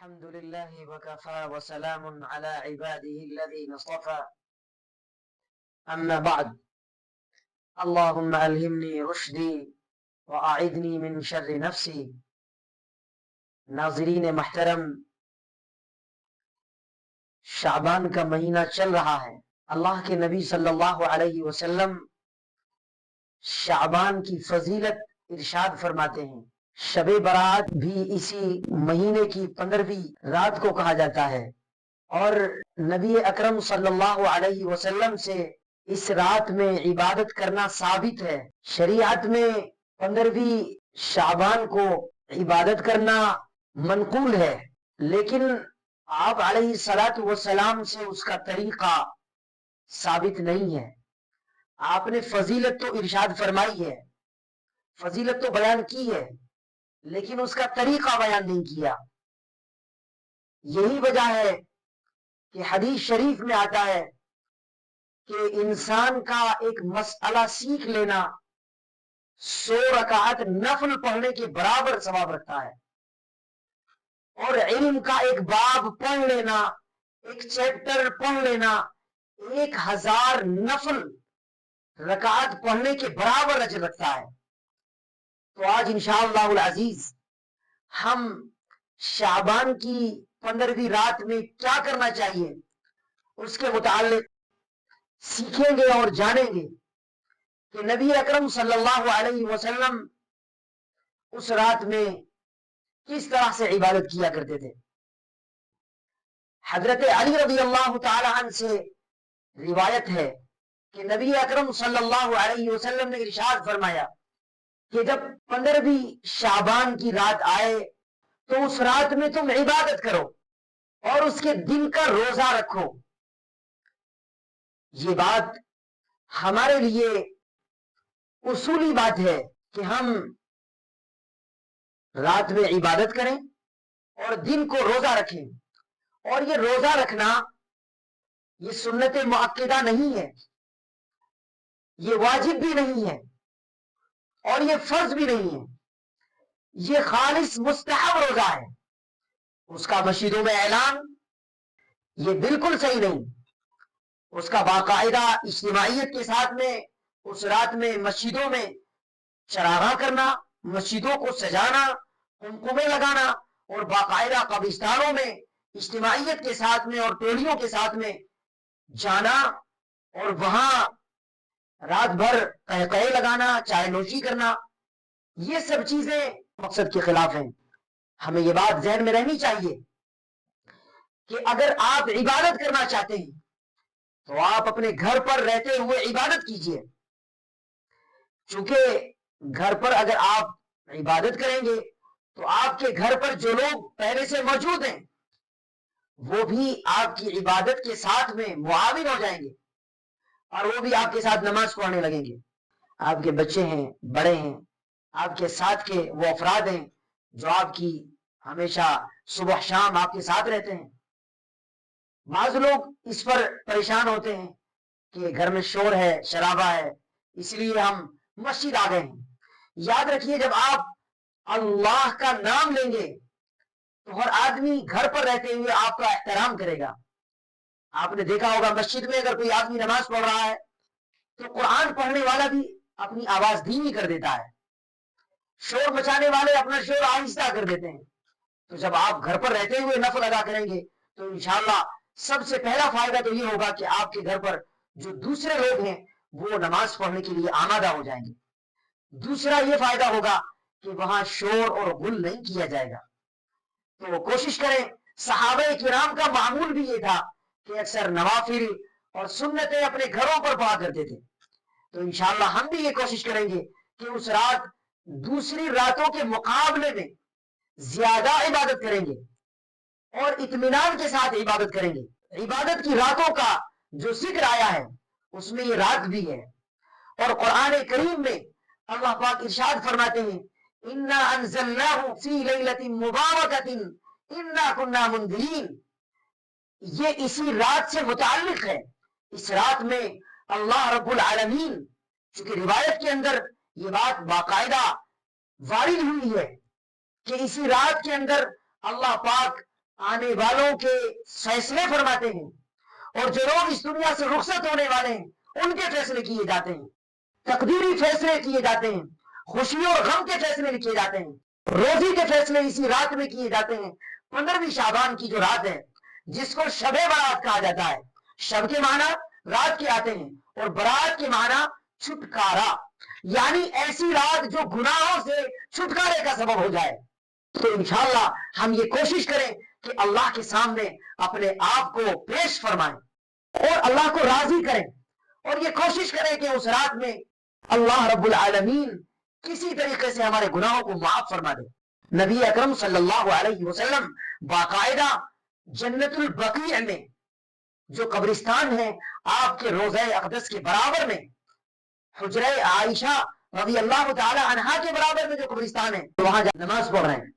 الحمد لله وكفى وسلام على عباده الذين اصطفى أما بعد اللهم ألهمني رشدي وأعذني من شر نفسي. ناظرین محترم، شعبان کا مہینہ چل رہا ہے. اللہ کے نبی صلی اللہ علیہ وسلم شعبان کی فضیلت ارشاد فرماتے ہیں. شب برات بھی اسی مہینے کی 15ویں رات کو کہا جاتا ہے، اور نبی اکرم صلی اللہ علیہ وسلم سے اس رات میں عبادت کرنا ثابت ہے. شریعت میں 15ویں شعبان کو عبادت کرنا منقول ہے، لیکن آپ علیہ الصلاۃ والسلام سے اس کا طریقہ ثابت نہیں ہے. آپ نے فضیلت تو ارشاد فرمائی ہے، فضیلت تو بیان کی ہے، لیکن اس کا طریقہ بیان نہیں کیا. یہی وجہ ہے کہ حدیث شریف میں آتا ہے کہ انسان کا ایک مسئلہ سیکھ لینا 100 رکعت نفل پڑھنے کے برابر ثواب رکھتا ہے، اور علم کا ایک باب پڑھ لینا، ایک چیپٹر پڑھ لینا 1000 نفل رکعت پڑھنے کے برابر اجر رکھتا ہے. تو آج انشاءاللہ العزیز ہم شعبان کی 15ویں رات میں کیا کرنا چاہیے اس کے متعلق سیکھیں گے اور جانیں گے کہ نبی اکرم صلی اللہ علیہ وسلم اس رات میں کس طرح سے عبادت کیا کرتے تھے. حضرت علی رضی اللہ تعالی عنہ سے روایت ہے کہ نبی اکرم صلی اللہ علیہ وسلم نے ارشاد فرمایا کہ جب 15ویں شعبان کی رات آئے تو اس رات میں تم عبادت کرو اور اس کے دن کا روزہ رکھو. یہ بات ہمارے لیے اصولی بات ہے کہ ہم رات میں عبادت کریں اور دن کو روزہ رکھیں. اور یہ روزہ رکھنا یہ سنت مؤکدہ نہیں ہے، یہ واجب بھی نہیں ہے، اور یہ فرض بھی نہیں ہے. یہ خالص مستحب روزہ ہے. اس کا مسجدوں میں اعلان یہ بالکل صحیح نہیں. اس کا باقاعدہ اجتماعیت کے ساتھ میں اس رات میں مسجدوں میں چراغاں کرنا، مسجدوں کو سجانا، قمقمے لگانا، اور باقاعدہ قبرستانوں میں اجتماعیت کے ساتھ میں اور ٹولیوں کے ساتھ میں جانا اور وہاں رات بھر قہقہے لگانا، چائے نوشی کرنا، یہ سب چیزیں مقصد کے خلاف ہیں. ہمیں یہ بات ذہن میں رہنی چاہیے کہ اگر آپ عبادت کرنا چاہتے ہیں تو آپ اپنے گھر پر رہتے ہوئے عبادت کیجئے. چونکہ گھر پر اگر آپ عبادت کریں گے تو آپ کے گھر پر جو لوگ پہلے سے موجود ہیں وہ بھی آپ کی عبادت کے ساتھ میں معاون ہو جائیں گے، اور وہ بھی آپ کے ساتھ نماز پڑھنے لگیں گے. آپ کے بچے ہیں، بڑے ہیں، آپ کے ساتھ کے وہ افراد ہیں جو آپ کی ہمیشہ صبح شام آپ کے ساتھ رہتے ہیں. بعض لوگ اس پر پریشان ہوتے ہیں کہ گھر میں شور ہے، شرابہ ہے، اس لیے ہم مسجد آ گئے ہیں. یاد رکھیے، جب آپ اللہ کا نام لیں گے تو ہر آدمی گھر پر رہتے ہوئے آپ کا احترام کرے گا. آپ نے دیکھا ہوگا مسجد میں اگر کوئی آدمی نماز پڑھ رہا ہے تو قرآن پڑھنے والا بھی اپنی آواز دھیمی کر دیتا ہے، شور مچانے والے اپنا شور آہستہ کر دیتے ہیں. تو جب آپ گھر پر رہتے ہوئے نفل ادا کریں گے تو انشاءاللہ سب سے پہلا فائدہ تو یہ ہوگا کہ آپ کے گھر پر جو دوسرے لوگ ہیں وہ نماز پڑھنے کے لیے آمادہ ہو جائیں گے. دوسرا یہ فائدہ ہوگا کہ وہاں شور اور غل نہیں کیا جائے گا. تو کوشش کریں. صحابہ کرام کا معمول بھی یہ تھا کہ اکثر نوافل اور سنتیں اپنے گھروں پر پڑھا کرتے تھے. تو انشاءاللہ ہم بھی یہ کوشش کریں گے کہ اس رات دوسری راتوں کے مقابلے میں زیادہ عبادت کریں گے اور اطمینان کے ساتھ عبادت کریں گے. عبادت کی راتوں کا جو ذکر آیا ہے اس میں یہ رات بھی ہے. اور قرآن کریم میں اللہ پاک ارشاد فرماتے ہیں اِنَّا أَنزَلْنَاهُ فِي لَيْلَةٍ مُبَارَكَةٍ إِنَّا كُنَّا مُنذِرِينَ. یہ اسی رات سے متعلق ہے. اس رات میں اللہ رب العالمین، چونکہ روایت کے اندر یہ بات باقاعدہ وارد ہوئی ہے کہ اسی رات کے اندر اللہ پاک آنے والوں کے فیصلے فرماتے ہیں، اور جو لوگ اس دنیا سے رخصت ہونے والے ہیں ان کے فیصلے کیے جاتے ہیں، تقدیری فیصلے کیے جاتے ہیں، خوشی اور غم کے فیصلے کیے جاتے ہیں، روزی کے فیصلے اسی رات میں کیے جاتے ہیں۔ 15ویں شعبان کی جو رات ہے جس کو شب برات کہا جاتا ہے، شب کے معنی رات کے آتے ہیں اور برات کے معنی چھٹکارا، یعنی ایسی رات جو گناہوں سے چھٹکارے کا سبب ہو جائے۔ تو انشاءاللہ ہم یہ کوشش کریں کہ اللہ کے سامنے اپنے آپ کو پیش فرمائیں اور اللہ کو راضی کریں، اور یہ کوشش کریں کہ اس رات میں اللہ رب العالمین کسی طریقے سے ہمارے گناہوں کو معاف فرما دے۔ نبی اکرم صلی اللہ علیہ وسلم باقاعدہ جنت البقیع میں جو قبرستان ہے آپ کے روضہ اقدس کے برابر میں، حجرہ عائشہ رضی اللہ تعالی عنہا کے برابر میں جو قبرستان ہے وہاں نماز پڑھ رہے ہیں۔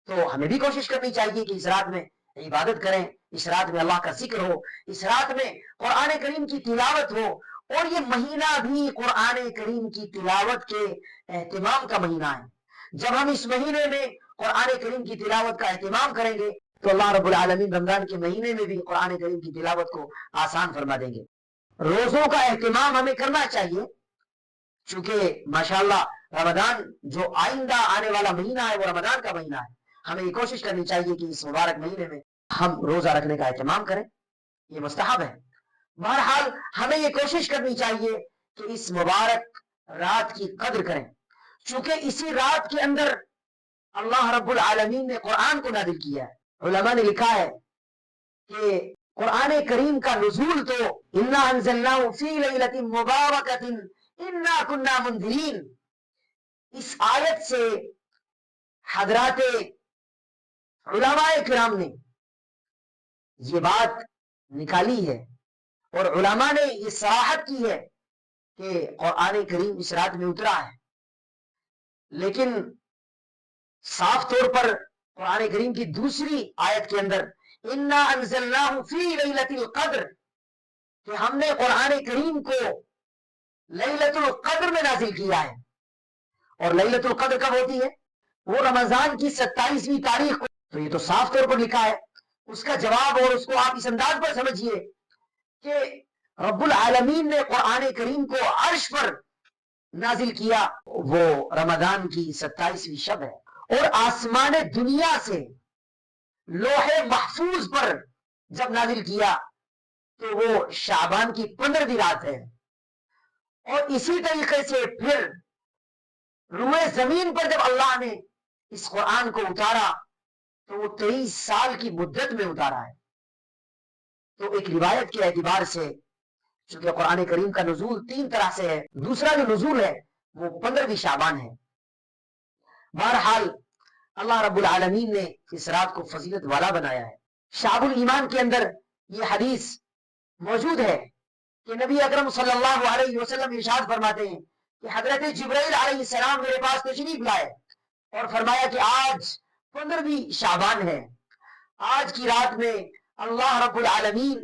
تو ہمیں بھی کوشش کرنی چاہیے کہ اس رات میں عبادت کریں، اس رات میں اللہ کا ذکر ہو، اس رات میں قرآن کریم کی تلاوت ہو، اور یہ مہینہ بھی قرآن کریم کی تلاوت کے اہتمام کا مہینہ ہے۔ جب ہم اس مہینے میں قرآن کریم کی تلاوت کا اہتمام کریں گے تو اللہ رب العالمین رمضان کے مہینے میں بھی قرآن کریم کی تلاوت کو آسان فرما دیں گے۔ روزوں کا اہتمام ہمیں کرنا چاہیے، چونکہ ماشاءاللہ رمضان جو آئندہ آنے والا مہینہ ہے وہ رمضان کا مہینہ ہے۔ ہمیں یہ کوشش کرنی چاہیے کہ اس مبارک مہینے میں ہم روزہ رکھنے کا اہتمام کریں، یہ مستحب ہے۔ بہرحال ہمیں یہ کوشش کرنی چاہیے کہ اس مبارک رات کی قدر کریں، چونکہ اسی رات کے اندر اللہ رب العالمین نے قرآن کو نازل کیا ہے۔ علماء نے لکھا ہے کہ قرآن کریم کا نزول تو انا انزلناہ فی لیلۃ مبارکۃ انا کنا منذرین، اس آیت سے حضرات علماء کرام نے یہ بات نکالی ہے، اور علماء نے یہ صراحت کی ہے کہ قرآن کریم اس رات میں اترا ہے، لیکن صاف طور پر قرآن کریم کی دوسری آیت کے اندر انا انزلناہ فی لیلۃ القدر، کہ ہم نے قرآن کریم کو لیلۃ القدر میں نازل کیا ہے۔ اور لیلۃ القدر کب ہوتی ہے؟ وہ رمضان کی 27ویں تاریخ کو۔ تو یہ تو صاف طور پر لکھا ہے، اس کا جواب اور اس کو آپ اس انداز پر سمجھیے کہ رب العالمین نے قرآن کریم کو عرش پر نازل کیا، وہ رمضان کی 27ویں شب ہے، اور آسمان دنیا سے لوح محفوظ پر جب نازل کیا تو وہ شعبان کی 15ویں رات ہے۔ اور اسی طریقے سے پھر روئے زمین پر جب اللہ نے اس قرآن کو اتارا تو وہ 23 سال کی مدت میں اتارا ہے۔ تو ایک روایت کے اعتبار سے چونکہ قرآن کریم کا نزول 3 طرح سے ہے، دوسرا جو نزول ہے وہ 15ویں شعبان ہے۔ بہرحال اللہ رب العالمین نے اس رات کو فضیلت والا بنایا ہے۔ شعب الایمان کے اندر یہ حدیث موجود ہے کہ نبی اکرم صلی اللہ علیہ وسلم ارشاد فرماتے ہیں کہ حضرت جبرائیل علیہ السلام میرے پاس تشریف لائے اور فرمایا کہ آج 15ویں شعبان ہے، آج کی رات میں اللہ رب العالمین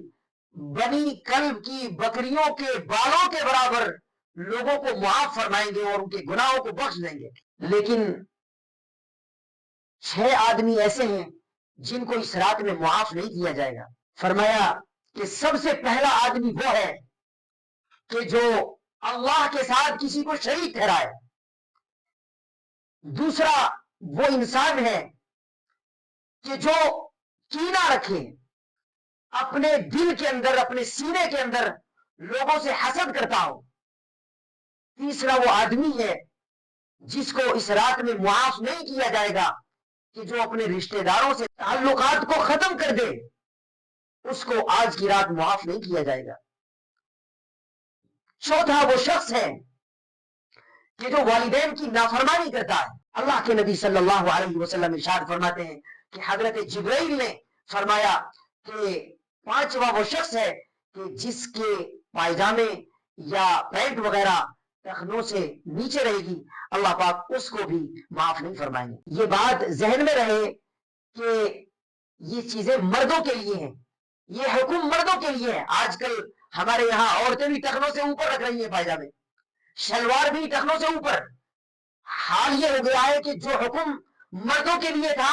بنی کلب کی بکریوں کے بالوں کے برابر لوگوں کو معاف فرمائیں گے اور ان کے گناہوں کو بخش دیں گے، لیکن 6 آدمی ایسے ہیں جن کو اس رات میں معاف نہیں کیا جائے گا۔ فرمایا کہ سب سے پہلا آدمی وہ ہے کہ جو اللہ کے ساتھ کسی کو شریک ٹھہرائے، دوسرا وہ انسان ہے کہ جو کینہ رکھے، اپنے دل کے اندر، اپنے سینے کے اندر لوگوں سے حسد کرتا ہو، تیسرا وہ آدمی ہے جس کو اس رات میں معاف نہیں کیا جائے گا کہ جو اپنے رشتہ داروں سے تعلقات کو ختم کر دے، اس کو آج کی رات معاف نہیں کیا جائے گا۔ چوتھا وہ شخص ہے کہ جو والدین کی نافرمانی کرتا ہے۔ اللہ کے نبی صلی اللہ علیہ وسلم ارشاد فرماتے ہیں کہ حضرت جبرائیل نے فرمایا کہ 5واں وہ شخص ہے کہ جس کے پائجامے یا پینٹ وغیرہ ٹخنوں سے نیچے رہے گی، اللہ پاک اس کو بھی معاف نہیں فرمائیں گے۔ یہ بات ذہن میں رہے کہ یہ چیزیں مردوں کے لیے ہیں، یہ حکم مردوں کے لیے ہے۔ آج کل ہمارے یہاں عورتیں بھی ٹخنوں سے اوپر رکھ رہی ہیں پائجامے، شلوار بھی ٹخنوں سے اوپر۔ حال یہ ہو گیا ہے کہ جو حکم مردوں کے لیے تھا